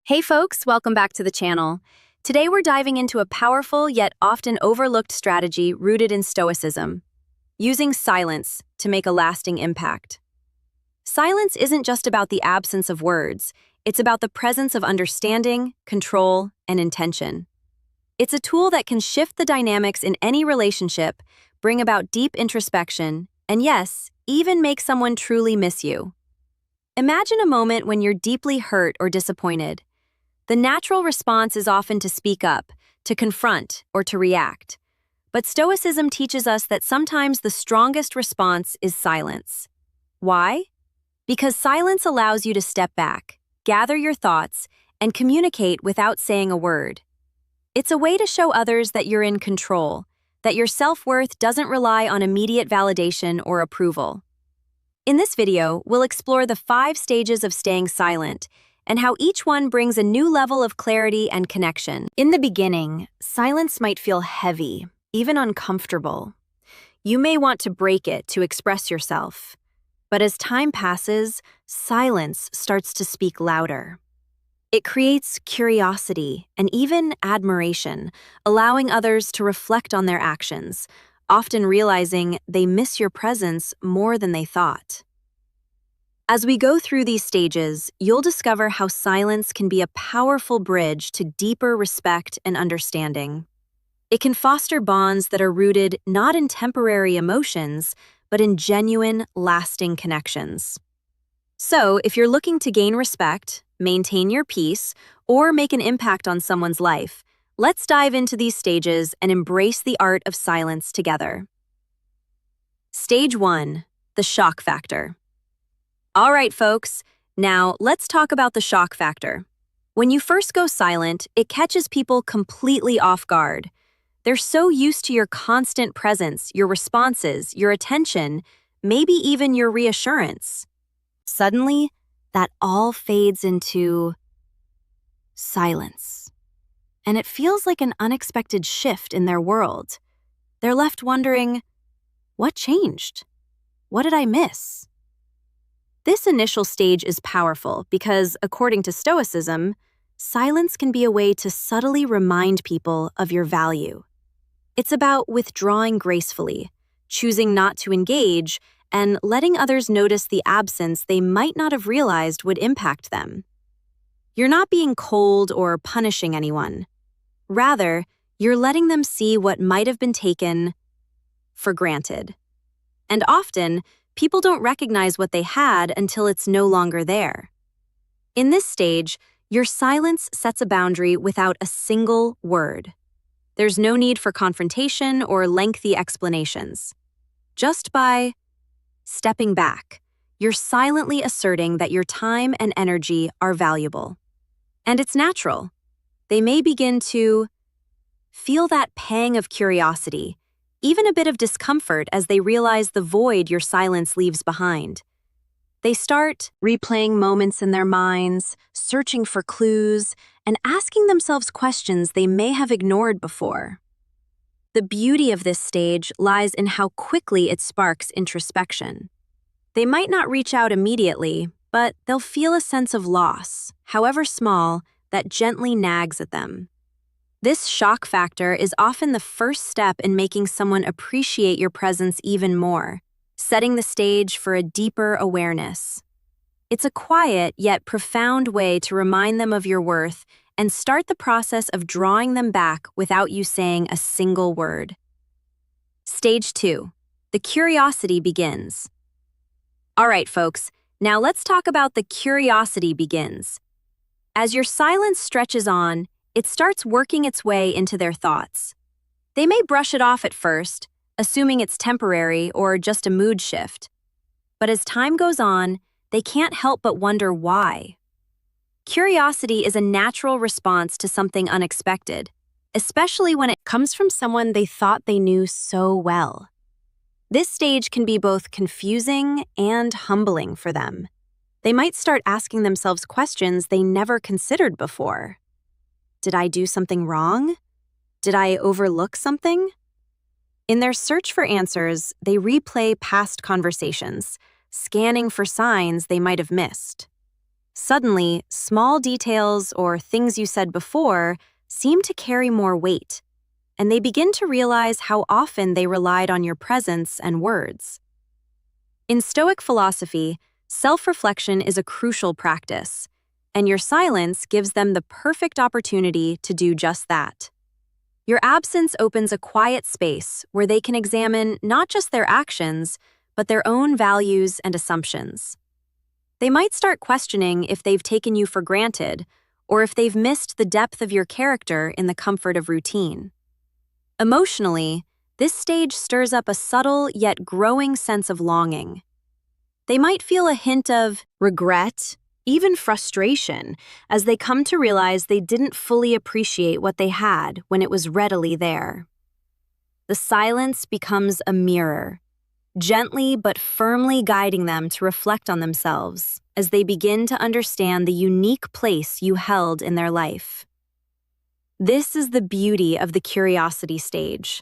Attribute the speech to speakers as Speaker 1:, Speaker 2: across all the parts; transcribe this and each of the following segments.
Speaker 1: Hey folks, welcome back to the channel. Today we're diving into a powerful yet often overlooked strategy rooted in Stoicism, using silence to make a lasting impact. Silence isn't just about the absence of words, it's about the presence of understanding, control, and intention. It's a tool that can shift the dynamics in any relationship, bring about deep introspection, and yes, even make someone truly miss you. Imagine a moment when you're deeply hurt or disappointed. The natural response is often to speak up, to confront, or to react. But Stoicism teaches us that sometimes the strongest response is silence. Why? Because silence allows you to step back, gather your thoughts, and communicate without saying a word. It's a way to show others that you're in control, that your self-worth doesn't rely on immediate validation or approval. In this video, we'll explore the 5 stages of staying silent, and how each one brings a new level of clarity and connection. In the beginning, silence might feel heavy, even uncomfortable. You may want to break it to express yourself. But as time passes, silence starts to speak louder. It creates curiosity and even admiration, allowing others to reflect on their actions, often realizing they miss your presence more than they thought. As we go through these stages, you'll discover how silence can be a powerful bridge to deeper respect and understanding. It can foster bonds that are rooted not in temporary emotions, but in genuine, lasting connections. So, if you're looking to gain respect, maintain your peace, or make an impact on someone's life, let's dive into these stages and embrace the art of silence together. Stage 1: the shock factor. All right, folks, now let's talk about the shock factor. When you first go silent, it catches people completely off guard. They're so used to your constant presence, your responses, your attention, maybe even your reassurance. Suddenly, that all fades into silence. And it feels like an unexpected shift in their world. They're left wondering, what changed? What did I miss? This initial stage is powerful because, according to Stoicism, silence can be a way to subtly remind people of your value. It's about withdrawing gracefully, choosing not to engage, and letting others notice the absence they might not have realized would impact them. You're not being cold or punishing anyone. Rather, you're letting them see what might have been taken for granted. And often, people don't recognize what they had until it's no longer there. In this stage, your silence sets a boundary without a single word. There's no need for confrontation or lengthy explanations. Just by stepping back, you're silently asserting that your time and energy are valuable. And it's natural. They may begin to feel that pang of curiosity, even a bit of discomfort as they realize the void your silence leaves behind. They start replaying moments in their minds, searching for clues, and asking themselves questions they may have ignored before. The beauty of this stage lies in how quickly it sparks introspection. They might not reach out immediately, but they'll feel a sense of loss, however small, that gently nags at them. This shock factor is often the first step in making someone appreciate your presence even more, setting the stage for a deeper awareness. It's a quiet yet profound way to remind them of your worth and start the process of drawing them back without you saying a single word. Stage 2: the curiosity begins. All right, folks, now let's talk about the curiosity begins. As your silence stretches on, it starts working its way into their thoughts. They may brush it off at first, assuming it's temporary or just a mood shift. But as time goes on, they can't help but wonder why. Curiosity is a natural response to something unexpected, especially when it comes from someone they thought they knew so well. This stage can be both confusing and humbling for them. They might start asking themselves questions they never considered before. Did I do something wrong? Did I overlook something? In their search for answers, they replay past conversations, scanning for signs they might have missed. Suddenly, small details or things you said before seem to carry more weight, and they begin to realize how often they relied on your presence and words. In Stoic philosophy, self-reflection is a crucial practice, and your silence gives them the perfect opportunity to do just that. Your absence opens a quiet space where they can examine not just their actions, but their own values and assumptions. They might start questioning if they've taken you for granted, or if they've missed the depth of your character in the comfort of routine. Emotionally, this stage stirs up a subtle yet growing sense of longing. They might feel a hint of regret, even frustration, as they come to realize they didn't fully appreciate what they had when it was readily there. The silence becomes a mirror, gently but firmly guiding them to reflect on themselves as they begin to understand the unique place you held in their life. This is the beauty of the curiosity stage.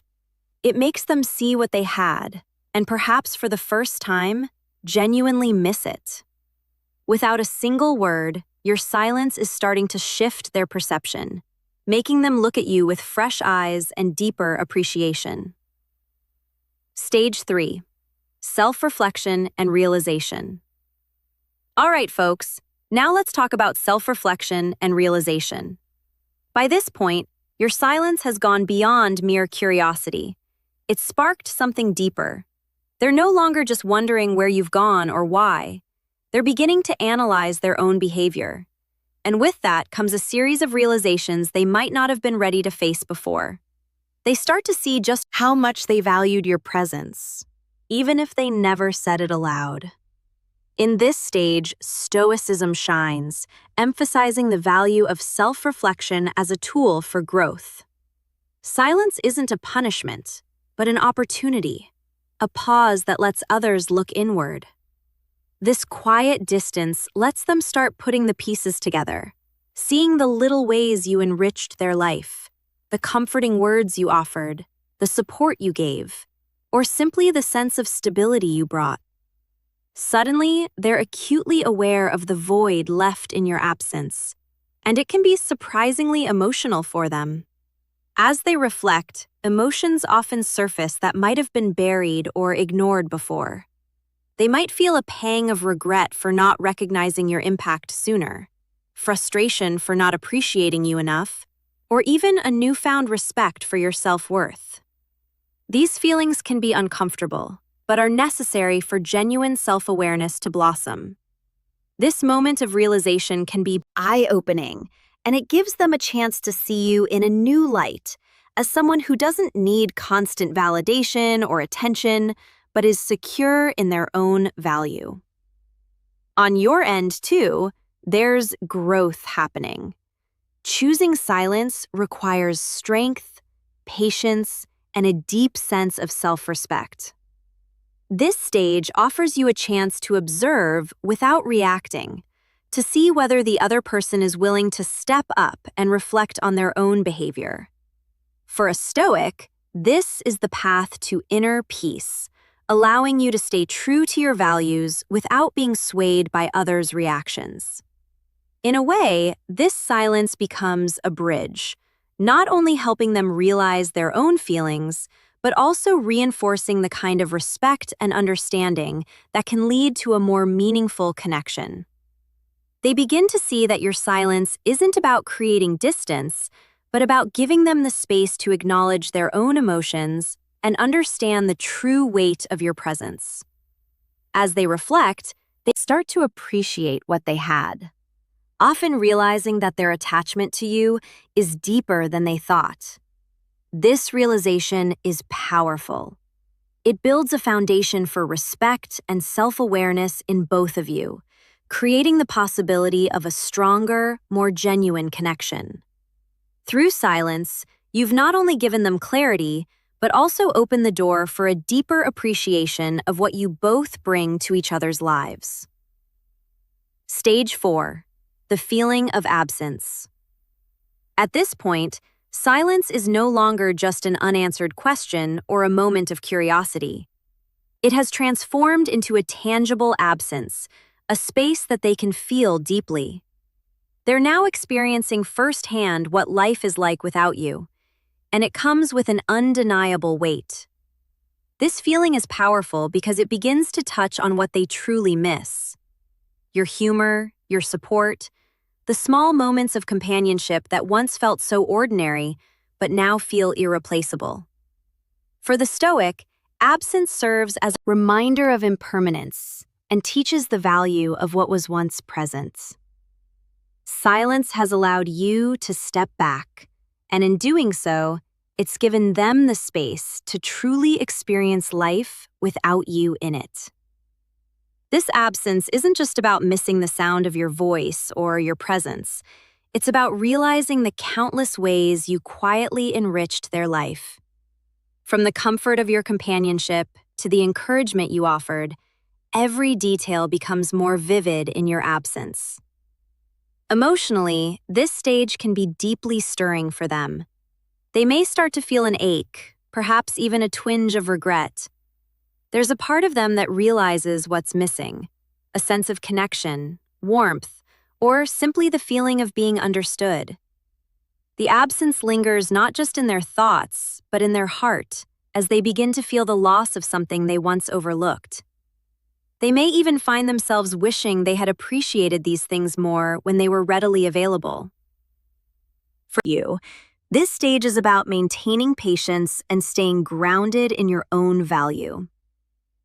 Speaker 1: It makes them see what they had, and perhaps for the first time, genuinely miss it. Without a single word, your silence is starting to shift their perception, making them look at you with fresh eyes and deeper appreciation. Stage 3. Self-reflection and realization. All right, folks, now let's talk about self-reflection and realization. By this point, your silence has gone beyond mere curiosity. It's sparked something deeper. They're no longer just wondering where you've gone or why. They're beginning to analyze their own behavior. And with that comes a series of realizations they might not have been ready to face before. They start to see just how much they valued your presence, even if they never said it aloud. In this stage, Stoicism shines, emphasizing the value of self-reflection as a tool for growth. Silence isn't a punishment, but an opportunity, a pause that lets others look inward. This quiet distance lets them start putting the pieces together, seeing the little ways you enriched their life, the comforting words you offered, the support you gave, or simply the sense of stability you brought. Suddenly, they're acutely aware of the void left in your absence, and it can be surprisingly emotional for them. As they reflect, emotions often surface that might have been buried or ignored before. They might feel a pang of regret for not recognizing your impact sooner, frustration for not appreciating you enough, or even a newfound respect for your self-worth. These feelings can be uncomfortable, but are necessary for genuine self-awareness to blossom. This moment of realization can be eye-opening, and it gives them a chance to see you in a new light, as someone who doesn't need constant validation or attention, but is secure in their own value. On your end, too, there's growth happening. Choosing silence requires strength, patience, and a deep sense of self-respect. This stage offers you a chance to observe without reacting, to see whether the other person is willing to step up and reflect on their own behavior. For a Stoic, this is the path to inner peace, allowing you to stay true to your values without being swayed by others' reactions. In a way, this silence becomes a bridge, not only helping them realize their own feelings, but also reinforcing the kind of respect and understanding that can lead to a more meaningful connection. They begin to see that your silence isn't about creating distance, but about giving them the space to acknowledge their own emotions and understand the true weight of your presence. As they reflect, they start to appreciate what they had, often realizing that their attachment to you is deeper than they thought. This realization is powerful. It builds a foundation for respect and self-awareness in both of you, creating the possibility of a stronger, more genuine connection. Through silence, you've not only given them clarity, but also opened the door for a deeper appreciation of what you both bring to each other's lives. Stage 4. The feeling of absence. At this point, silence is no longer just an unanswered question or a moment of curiosity. It has transformed into a tangible absence, a space that they can feel deeply. They're now experiencing firsthand what life is like without you, and it comes with an undeniable weight. This feeling is powerful because it begins to touch on what they truly miss: your humor, your support, the small moments of companionship that once felt so ordinary but now feel irreplaceable. For the Stoic, absence serves as a reminder of impermanence and teaches the value of what was once present. Silence has allowed you to step back, and in doing so, it's given them the space to truly experience life without you in it. This absence isn't just about missing the sound of your voice or your presence. It's about realizing the countless ways you quietly enriched their life. From the comfort of your companionship to the encouragement you offered, every detail becomes more vivid in your absence. Emotionally, this stage can be deeply stirring for them. They may start to feel an ache, perhaps even a twinge of regret. There's a part of them that realizes what's missing: a sense of connection, warmth, or simply the feeling of being understood. The absence lingers not just in their thoughts, but in their heart, as they begin to feel the loss of something they once overlooked. They may even find themselves wishing they had appreciated these things more when they were readily available. For you, this stage is about maintaining patience and staying grounded in your own value.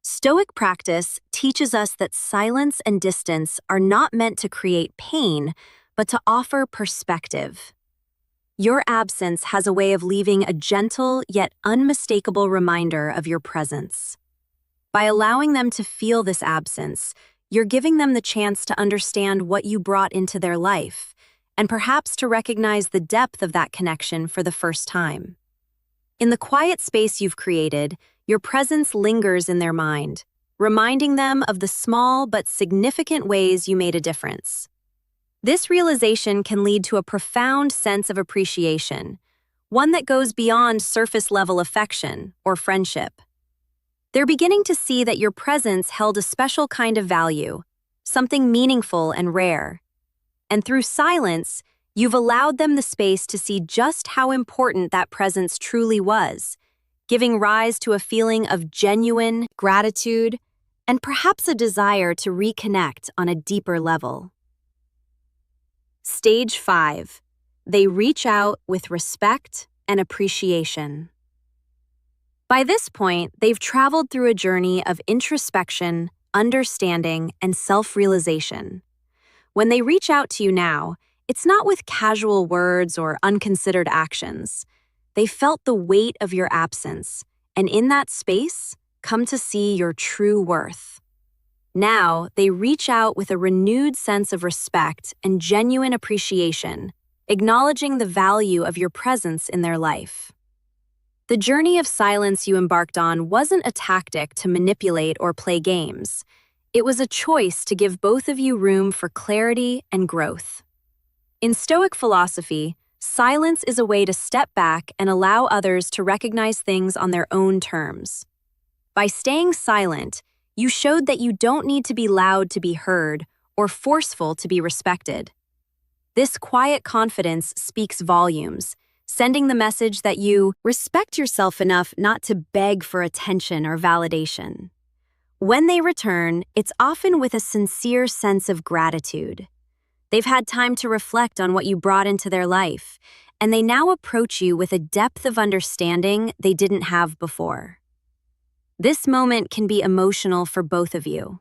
Speaker 1: Stoic practice teaches us that silence and distance are not meant to create pain, but to offer perspective. Your absence has a way of leaving a gentle yet unmistakable reminder of your presence. By allowing them to feel this absence, you're giving them the chance to understand what you brought into their life, and perhaps to recognize the depth of that connection for the first time. In the quiet space you've created, your presence lingers in their mind, reminding them of the small but significant ways you made a difference. This realization can lead to a profound sense of appreciation, one that goes beyond surface-level affection or friendship. They're beginning to see that your presence held a special kind of value, something meaningful and rare. And through silence, you've allowed them the space to see just how important that presence truly was, giving rise to a feeling of genuine gratitude and perhaps a desire to reconnect on a deeper level. Stage 5. They reach out with respect and appreciation. By this point, they've traveled through a journey of introspection, understanding, and self-realization. When they reach out to you now, it's not with casual words or unconsidered actions. They felt the weight of your absence, and in that space, come to see your true worth. Now, they reach out with a renewed sense of respect and genuine appreciation, acknowledging the value of your presence in their life. The journey of silence you embarked on wasn't a tactic to manipulate or play games. It was a choice to give both of you room for clarity and growth. In Stoic philosophy, silence is a way to step back and allow others to recognize things on their own terms. By staying silent, you showed that you don't need to be loud to be heard or forceful to be respected. This quiet confidence speaks volumes, sending the message that you respect yourself enough not to beg for attention or validation. When they return, it's often with a sincere sense of gratitude. They've had time to reflect on what you brought into their life, and they now approach you with a depth of understanding they didn't have before. This moment can be emotional for both of you.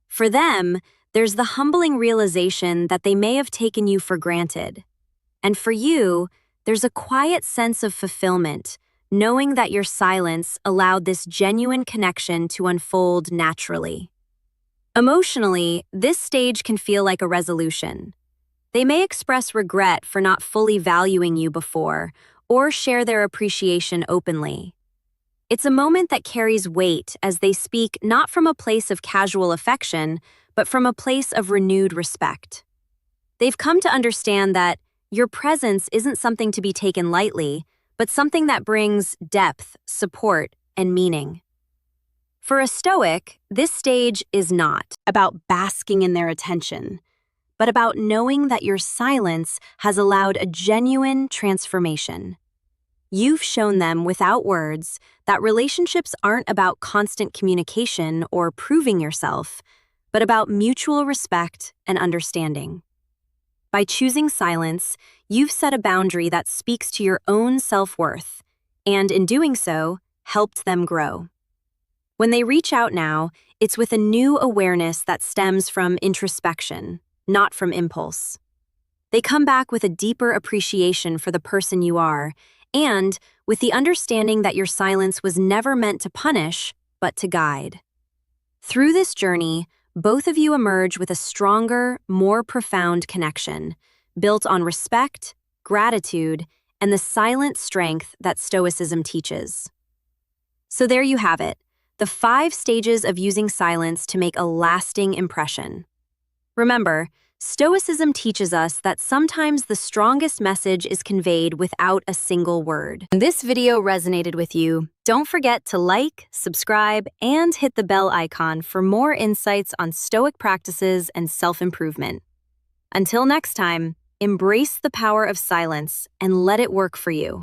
Speaker 1: For them, there's the humbling realization that they may have taken you for granted. And for you, there's a quiet sense of fulfillment, knowing that your silence allowed this genuine connection to unfold naturally. Emotionally, this stage can feel like a resolution. They may express regret for not fully valuing you before, or share their appreciation openly. It's a moment that carries weight as they speak not from a place of casual affection, but from a place of renewed respect. They've come to understand that your presence isn't something to be taken lightly, but something that brings depth, support, and meaning. For a Stoic, this stage is not about basking in their attention, but about knowing that your silence has allowed a genuine transformation. You've shown them without words that relationships aren't about constant communication or proving yourself, but about mutual respect and understanding. By choosing silence, you've set a boundary that speaks to your own self-worth, and in doing so, helped them grow. When they reach out now, it's with a new awareness that stems from introspection, not from impulse. They come back with a deeper appreciation for the person you are, and with the understanding that your silence was never meant to punish, but to guide. Through this journey, both of you emerge with a stronger, more profound connection, built on respect, gratitude, and the silent strength that Stoicism teaches. So there you have it, the 5 stages of using silence to make a lasting impression. Remember, Stoicism teaches us that sometimes the strongest message is conveyed without a single word. If this video resonated with you, don't forget to like, subscribe, and hit the bell icon for more insights on Stoic practices and self-improvement. Until next time, embrace the power of silence and let it work for you.